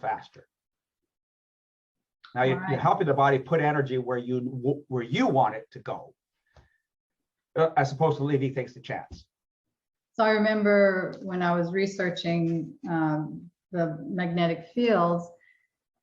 faster. Now you're helping the body put energy where you want it to go, as opposed to leaving things to chance. So I remember when I was researching the magnetic fields,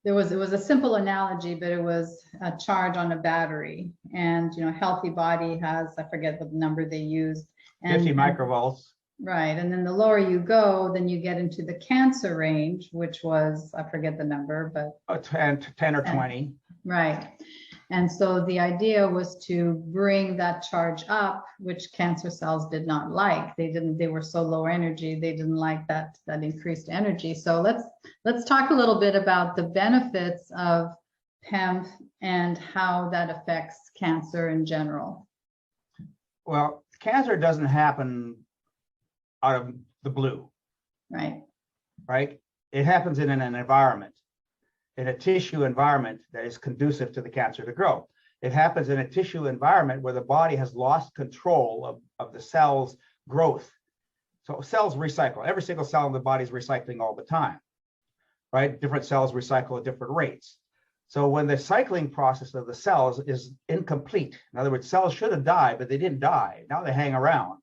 it was a simple analogy, but it was a charge on a battery. And a healthy body has, I forget what number they used, 50 microvolts. Right, and then the lower you go, then you get into the cancer range, which was, I forget the number, but 10 or 20. Right. And so the idea was to bring that charge up, which cancer cells did not like. They were so low energy, they didn't like that increased energy. So let's talk a little bit about the benefits of PEMF and how that affects cancer in general. Well, cancer doesn't happen out of the blue. Right. Right? It happens in an environment, in a tissue environment that is conducive to the cancer to grow. It happens in a tissue environment where the body has lost control of the cell's growth. So cells recycle. Every single cell in the body is recycling all the time, right? Different cells recycle at different rates. So when the cycling process of the cells is incomplete, in other words, cells should have died, but they didn't die. Now they hang around.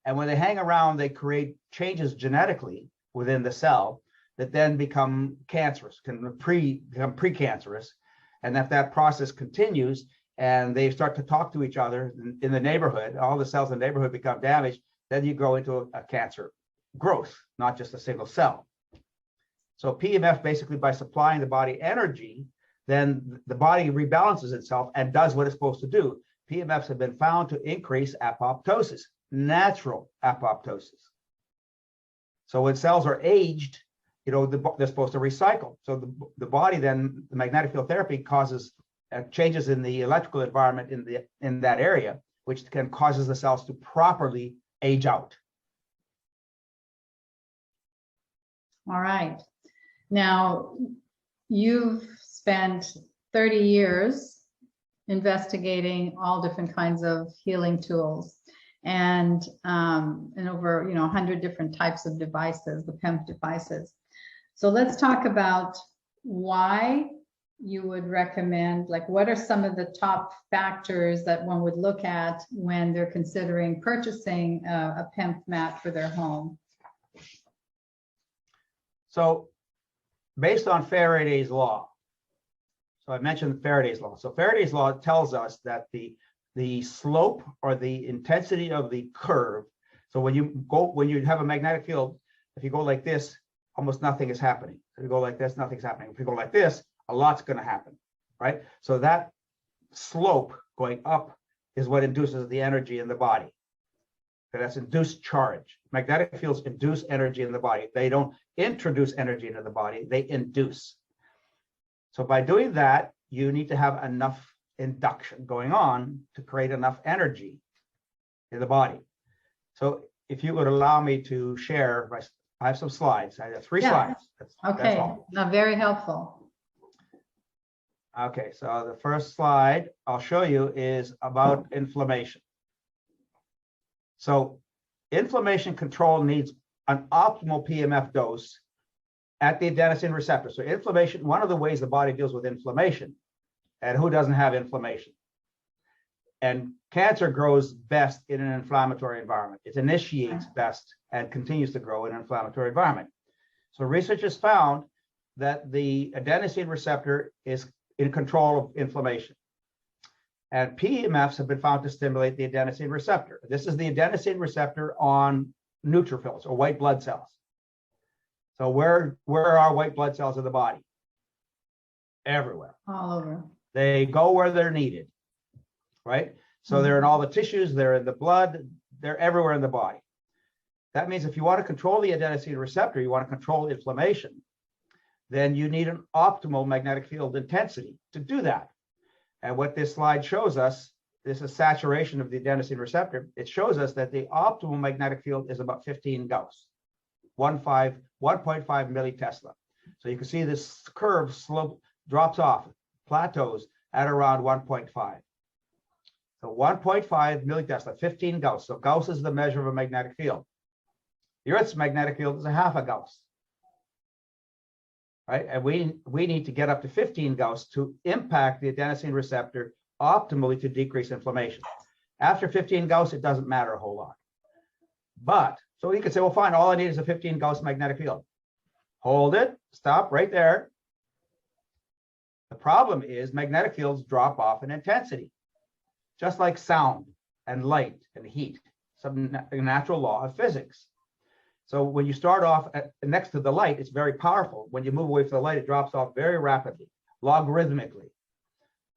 And when they hang around, they create changes genetically within the cell that then become cancerous, can become precancerous. And if that process continues and they start to talk to each other in the neighborhood, all the cells in the neighborhood become damaged, then you grow into a cancer growth, not just a single cell. So PEMF, basically by supplying the body energy, then the body rebalances itself and does what it's supposed to do. PEMFs have been found to increase apoptosis, natural apoptosis. So when cells are aged, they're supposed to recycle. So the body then, the magnetic field therapy causes changes in the electrical environment in that area, which causes the cells to properly age out. All right. Now, you've spent 30 years investigating all different kinds of healing tools and over 100 different types of devices, the PEMF devices. So let's talk about why you would recommend, like what are some of the top factors that one would look at when they're considering purchasing a PEMF mat for their home? So based on Faraday's law, so I mentioned Faraday's law. So Faraday's law tells us that the slope or the intensity of the curve, so when you have a magnetic field, if you go like this, almost nothing is happening. If you go like this, nothing's happening. If you go like this, a lot's going to happen, right? So that slope going up is what induces the energy in the body. So that's induced charge. Magnetic fields induce energy in the body. They don't introduce energy into the body, they induce. So by doing that, you need to have enough induction going on to create enough energy in the body. So if you would allow me to share, I have some slides. I have 3 slides. That's all. Now, very helpful. Okay, so the first slide I'll show you is about inflammation. So inflammation control needs an optimal PEMF dose at the adenosine receptor. So inflammation, one of the ways the body deals with inflammation, and who doesn't have inflammation? And cancer grows best in an inflammatory environment. It initiates best and continues to grow in an inflammatory environment. So researchers found that the adenosine receptor is in control of inflammation. And PEMFs have been found to stimulate the adenosine receptor. This is the adenosine receptor on neutrophils or white blood cells. So where are white blood cells in the body? Everywhere. All over. They go where they're needed, right? So they're in all the tissues, they're in the blood, they're everywhere in the body. That means if you want to control the adenosine receptor, you want to control inflammation, then you need an optimal magnetic field intensity to do that. And what this slide shows us, this is saturation of the adenosine receptor. It shows us that the optimal magnetic field is about 15 Gauss, 1.5 millitesla. So you can see this curve slope drops off, plateaus at around 1.5. So 1.5 millitesla, 15 Gauss. So Gauss is the measure of a magnetic field. The Earth's magnetic field is a half a Gauss. right? And we need to get up to 15 Gauss to impact the adenosine receptor optimally to decrease inflammation. After 15 Gauss, it doesn't matter a whole lot. But, so you could say, well, fine, all I need is a 15 Gauss magnetic field. Hold it, stop right there. The problem is magnetic fields drop off in intensity, just like sound and light and heat, some natural law of physics. So when you start off next to the light, it's very powerful. When you move away from the light, it drops off very rapidly, logarithmically,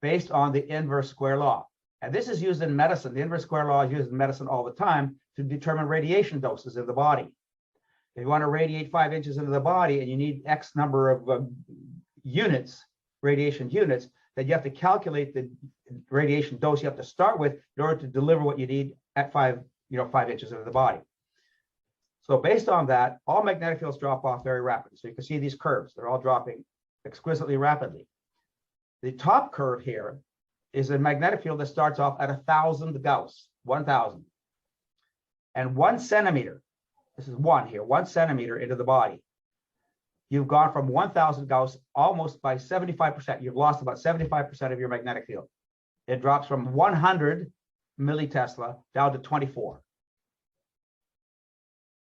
based on the inverse square law. And this is used in medicine. The inverse square law is used in medicine all the time to determine radiation doses in the body. If you want to radiate 5 inches into the body and you need X number of units, radiation units, then you have to calculate the radiation dose you have to start with in order to deliver what you need at 5 inches into the body. So based on that, all magnetic fields drop off very rapidly. So you can see these curves, they're all dropping exquisitely rapidly. The top curve here is a magnetic field that starts off at 1,000 Gauss, 1,000. And 1 centimeter, this is 1 here, 1 centimeter into the body. You've gone from 1,000 Gauss almost by 75%. You've lost about 75% of your magnetic field. It drops from 100 millitesla down to 24.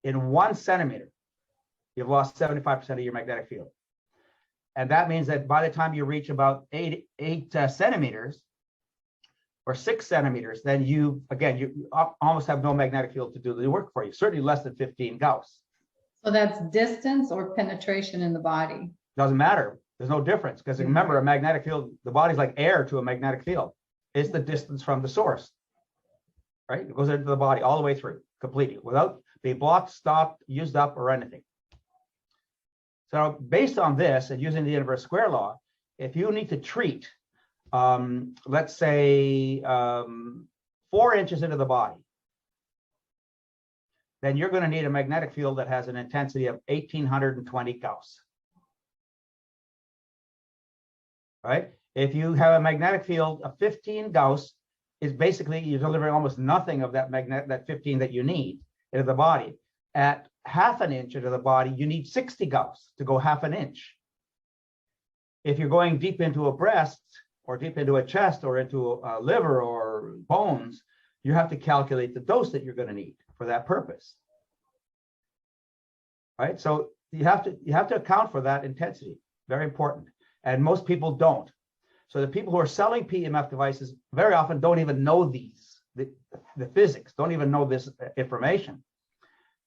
In 1 centimeter, you've lost 75% of your magnetic field. And that means that by the time you reach about 8 centimeters or 6 centimeters, then you almost have no magnetic field to do the work for you, certainly less than 15 Gauss. So that's distance or penetration in the body? Doesn't matter. There's no difference because remember, a magnetic field, the body's like air to a magnetic field. It's the distance from the source, right? It goes into the body all the way through completely without being blocked, stopped, used up, or anything. So based on this and using the inverse square law, if you need to treat, let's say 4 inches into the body, then you're going to need a magnetic field that has an intensity of 1,820 Gauss. Right? If you have a magnetic field of 15 Gauss, is basically you're delivering almost nothing of that 15 that you need into the body. At half an inch into the body, you need 60 Gauss to go half an inch. If you're going deep into a breast or deep into a chest or into a liver or bones, you have to calculate the dose that you're going to need for that purpose. Right? So you have to account for that intensity. Very important. And most people don't. So the people who are selling PEMF devices very often don't even know the physics, don't even know this information.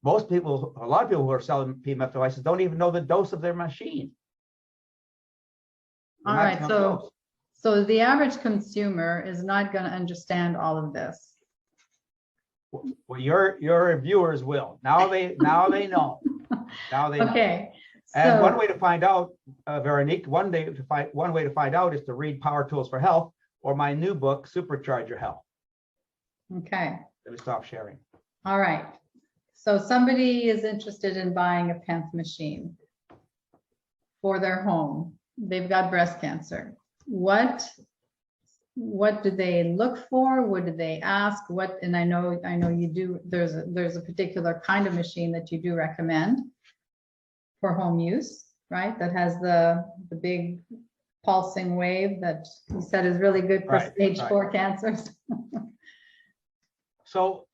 A lot of people who are selling PEMF devices don't even know the dose of their machine. All right, so the average consumer is not going to understand all of this. Well, your viewers will. Now they know. Now they know. Okay. And so, one way to find out, Veronique, one way to find out is to read Power Tools for Health or my new book, Supercharge Your Health. Okay. Let me stop sharing. All right. So somebody is interested in buying a PEMF machine for their home. They've got breast cancer. What do they look for? What do they ask? And I know you do. There's a particular kind of machine that you do recommend for home use, right? That has the big pulsing wave that you said is really good for stage 4 cancers. So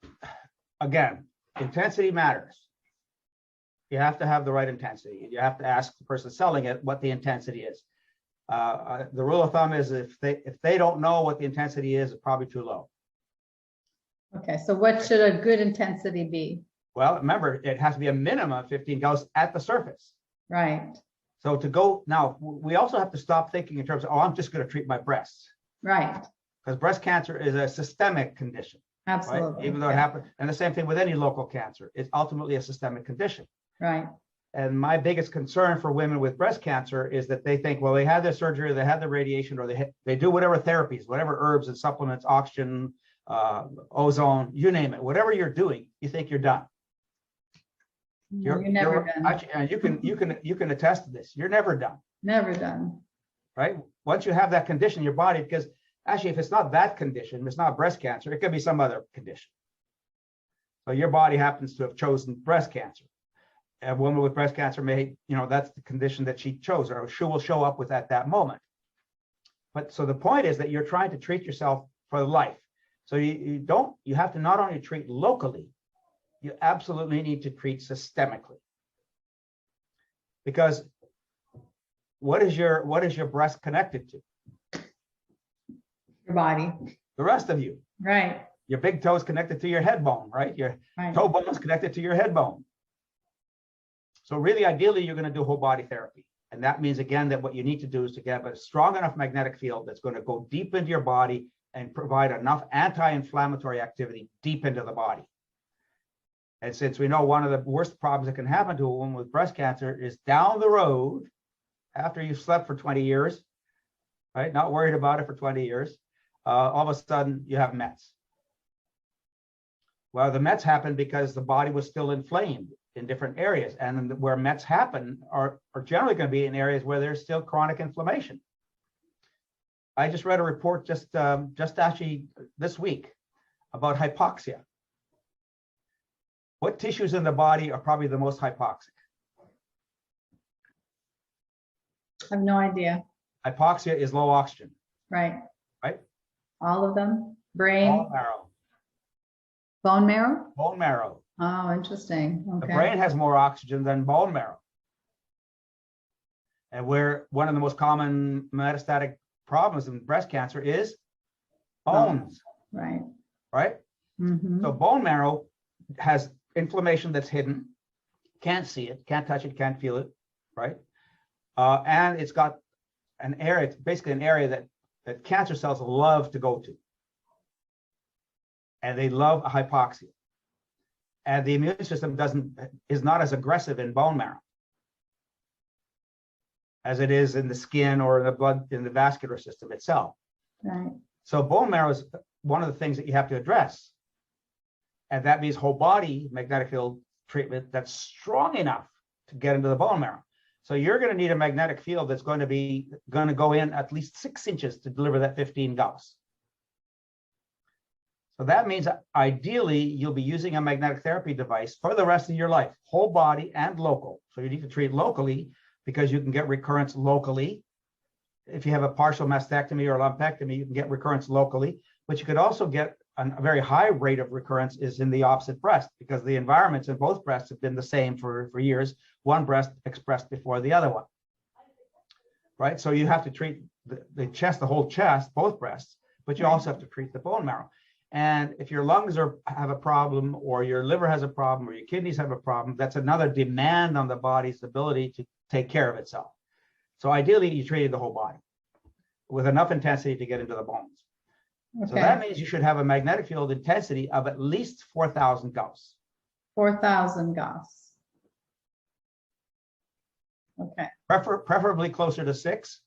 again, intensity matters. You have to have the right intensity. You have to ask the person selling it what the intensity is. The rule of thumb is if they don't know what the intensity is, it's probably too low. Okay, so what should a good intensity be? Well, remember, it has to be a minimum of 15 Gauss at the surface. Right. So to go, now, we also have to stop thinking in terms of, oh, I'm just going to treat my breasts. Right. Because breast cancer is a systemic condition. Absolutely. Right? Even though it happens, and the same thing with any local cancer, it's ultimately a systemic condition. Right. And my biggest concern for women with breast cancer is that they think, well, they had their surgery, or they had the radiation, or they do whatever therapies, whatever herbs and supplements, oxygen, ozone, you name it, whatever you're doing, you think you're done. You're never done. Actually, and you can attest to this. You're never done. Never done. Right? Once you have that condition in your body, because actually, if it's not that condition, it's not breast cancer, it could be some other condition. So your body happens to have chosen breast cancer. a woman with breast cancer may, that's the condition that she chose, or she will show up with at that moment. But so the point is that you're trying to treat yourself for life. So you have to not only treat locally, you absolutely need to treat systemically. Because what is your breast connected to? Your body. The rest of you. Right. Your big toe is connected to your head bone, right? Your Right. toe bone is connected to your head bone. So really, ideally, you're going to do whole body therapy. And that means, again, that what you need to do is to get a strong enough magnetic field that's going to go deep into your body and provide enough anti-inflammatory activity deep into the body. And since we know one of the worst problems that can happen to a woman with breast cancer is down the road, after you've slept for 20 years, right? Not worried about it for 20 years, all of a sudden you have METs. Well, the METs happen because the body was still inflamed in different areas, and where METs happen are generally going to be in areas where there's still chronic inflammation. I just read a report just actually this week about hypoxia. What tissues in the body are probably the most hypoxic? I have no idea. Hypoxia is low oxygen. Right. Right? All of them? Brain? Bone marrow. Bone marrow? Bone marrow. Oh, interesting. The Okay. brain has more oxygen than bone marrow. And where one of the most common metastatic problems in breast cancer is bones. Right. Right? Mm-hmm. So bone marrow has inflammation that's hidden, can't see it, can't touch it, can't feel it, right? And it's got an area, basically an area that cancer cells love to go to. And they love a hypoxia. And the immune system is not as aggressive in bone marrow as it is in the skin or in the blood, in the vascular system itself. Right. So bone marrow is one of the things that you have to address. And that means whole body magnetic field treatment that's strong enough to get into the bone marrow. So you're going to need a magnetic field that's going to go in at least 6 inches to deliver that 15 Gauss. So that means ideally you'll be using a magnetic therapy device for the rest of your life, whole body and local. So you need to treat locally because you can get recurrence locally. If you have a partial mastectomy or lumpectomy, you can get recurrence locally, but you could also get a very high rate of recurrence is in the opposite breast because the environments in both breasts have been the same for years. One breast expressed before the other one, right? So you have to treat the chest, the whole chest, both breasts, but you also have to treat the bone marrow. And if your lungs have a problem or your liver has a problem or your kidneys have a problem, that's another demand on the body's ability to take care of itself. So ideally, you treat the whole body with enough intensity to get into the bones. Okay. So that means you should have a magnetic field intensity of at least 4,000 Gauss. 4,000 Gauss. Okay. Preferably closer to 6.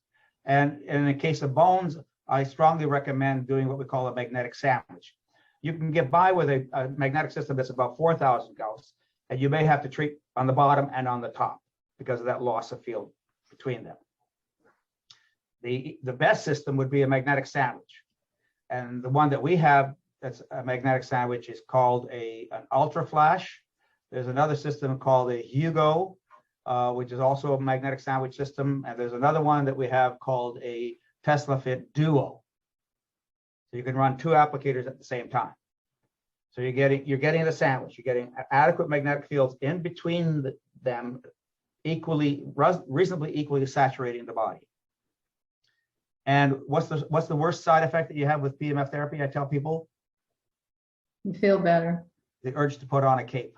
And in the case of bones, I strongly recommend doing what we call a magnetic sandwich. You can get by with a magnetic system that's about 4,000 Gauss, and you may have to treat on the bottom and on the top because of that loss of field between them. The best system would be a magnetic sandwich. And the one that we have that's a magnetic sandwich is called an ultra flash. There's another system called a Hugo, which is also a magnetic sandwich system. And there's another one that we have called a Tesla Fit Duo. So you can run 2 applicators at the same time. So you're getting the sandwich. You're getting adequate magnetic fields in between them, reasonably equally saturating the body. And what's the worst side effect that you have with PEMF therapy? I tell people, You feel better. the urge to put on a cape.